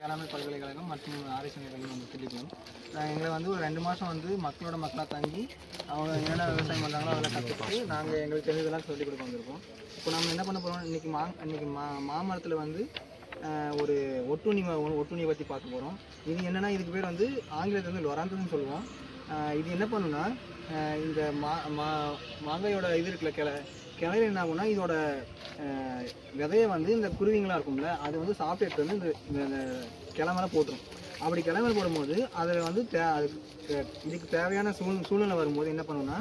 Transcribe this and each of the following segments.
வேளாண்மை பல்கலைக்கழகம் மற்றும் ஆராய்ச்சி நிலையம் வந்து திண்டிவனம். எங்களை வந்து ஒரு 2 மாதம் வந்து மக்களோட மக்களாக தங்கி அவங்க என்னென்ன விவசாயம் பண்ணுறாங்களோ அதெல்லாம் கற்றுக்கிட்டு நாங்கள் எங்களுக்கு தெரிஞ்சதெல்லாம் சொல்லிக் கொடுக்க வந்திருக்கோம். இப்போ நம்ம என்ன பண்ண போகிறோம், இன்றைக்கி மாமரத்தில் வந்து ஒரு ஒட்டுண்ணியை பற்றி பார்க்க போகிறோம். இது என்னென்னா, இதுக்கு பேர் வந்து ஆங்கிலத்தில் வந்து லொராந்தஸ்ன்னு சொல்லுவோம். இது என்ன பண்ணுன்னா, இந்த மாங்காயோட இது இருக்குல்ல, கிளையில என்ன ஆகும்னா, இதோட விதையை வந்து இந்த குருவிங்களாக இருக்கும்ல, அது வந்து சாப்பிட்டு வந்து இந்த கிளை மேலே போட்டுரும். அப்படி கிளை மேலே போடும்போது அதில் வந்து இதுக்கு தேவையான சூழ்நிலை வரும்போது என்ன பண்ணுன்னா,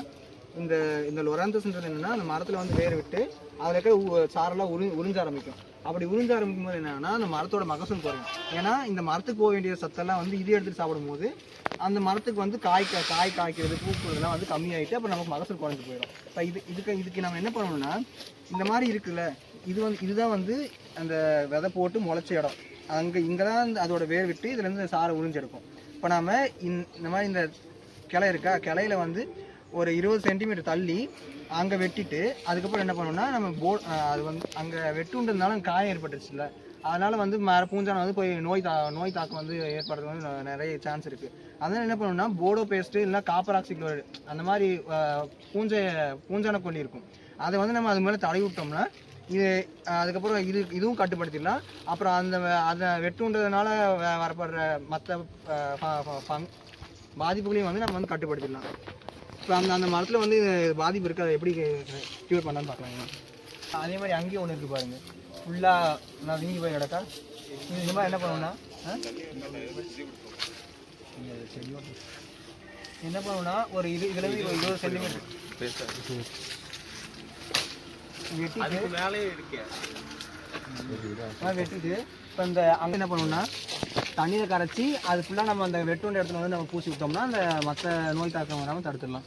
இந்த லொராந்தஸ்ன்றது என்னென்னா, அந்த மரத்தில் வந்து வேர் விட்டு அதில் இருக்க சாரெல்லாம் உறிஞ்ச ஆரம்பிக்கும். அப்படி உறிஞ்ச ஆரம்பிக்கும் போது என்னன்னா, அந்த மரத்தோட மகசூல் குறையும். ஏன்னா இந்த மரத்துக்கு போக வேண்டிய சத்தெல்லாம் வந்து இது எடுத்துகிட்டு சாப்பிடும்போது அந்த மரத்துக்கு வந்து காய் காய்க்கிறது, பூக்குறதுலாம் வந்து கம்மியாகிட்டு அப்புறம் நமக்கு மகசூல் குறைஞ்சி போயிடும். இப்போ இதுக்கு நம்ம என்ன பண்ணணும்னா, இந்த மாதிரி இருக்குல்ல, இதுதான் வந்து அந்த விதை போட்டு முளைச்ச இடம். இங்கே தான் அதோட வேர் விட்டு இதுலேருந்து சாரை உறிஞ்செடுக்கும். இப்போ நாம் இந்த மாதிரி இந்த கிளை இருக்கா, கிளையில வந்து ஒரு 20 சென்டிமீட்டர் தள்ளி அங்கே வெட்டிட்டு அதுக்கப்புறம் என்ன பண்ணணும்னா, நம்ம அது வந்து அங்கே வெட்டுன்றதுனால காயம் ஏற்பட்டுச்சுல்ல, அதனால் வந்து பூஞ்சானை வந்து போய் நோய் தாக்கம் வந்து ஏற்படுறது வந்து நிறைய சான்ஸ் இருக்குது. அதனால் என்ன பண்ணணும்னா, போடோ பேஸ்ட்டு இல்லைனா காப்பர் ஆக்சிக்ளோரைடு அந்த மாதிரி பூஞ்சானை கொல்லி இருக்கும். அதை வந்து நம்ம அது மேலே தடவி விட்டோம்னா அதுக்கப்புறம் இதுவும் கட்டுப்படுத்திடலாம். அப்புறம் அதை வெட்டுன்றதுனால வரப்படுற மற்ற பாதிப்புகளையும் வந்து நம்ம வந்து கட்டுப்படுத்திடலாம். இப்போ அந்த மரத்தில் வந்து பாதிப்பு இருக்குது, அதை எப்படி க்யூர் பண்ணலான்னு பார்க்கலாங்க. அதே மாதிரி அங்கேயும் ஒன்று இருக்குது பாருங்கள், ஃபுல்லாக நான் வீங்கி போய் கிடக்கா. இந்த மாதிரி என்ன பண்ணுவோன்னா, என்ன பண்ணுவோன்னா, ஒரு இதுலேருந்து 20 சென்டிமீட்டர் வெட்டிட்டு இப்போ அங்கே என்ன பண்ணுவோம்னா, தண்ணியில் கரைச்சி அது ஃபுல்லாக நம்ம அந்த வெட்டுண்ட இடத்துல வந்து நம்ம பூசி விட்டோம்னா அந்த மற்ற நோய் தாக்கம் வராமல் தடுத்துடலாம்.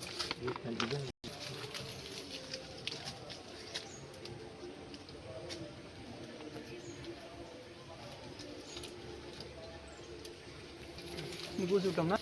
பூசி விட்டோம்னா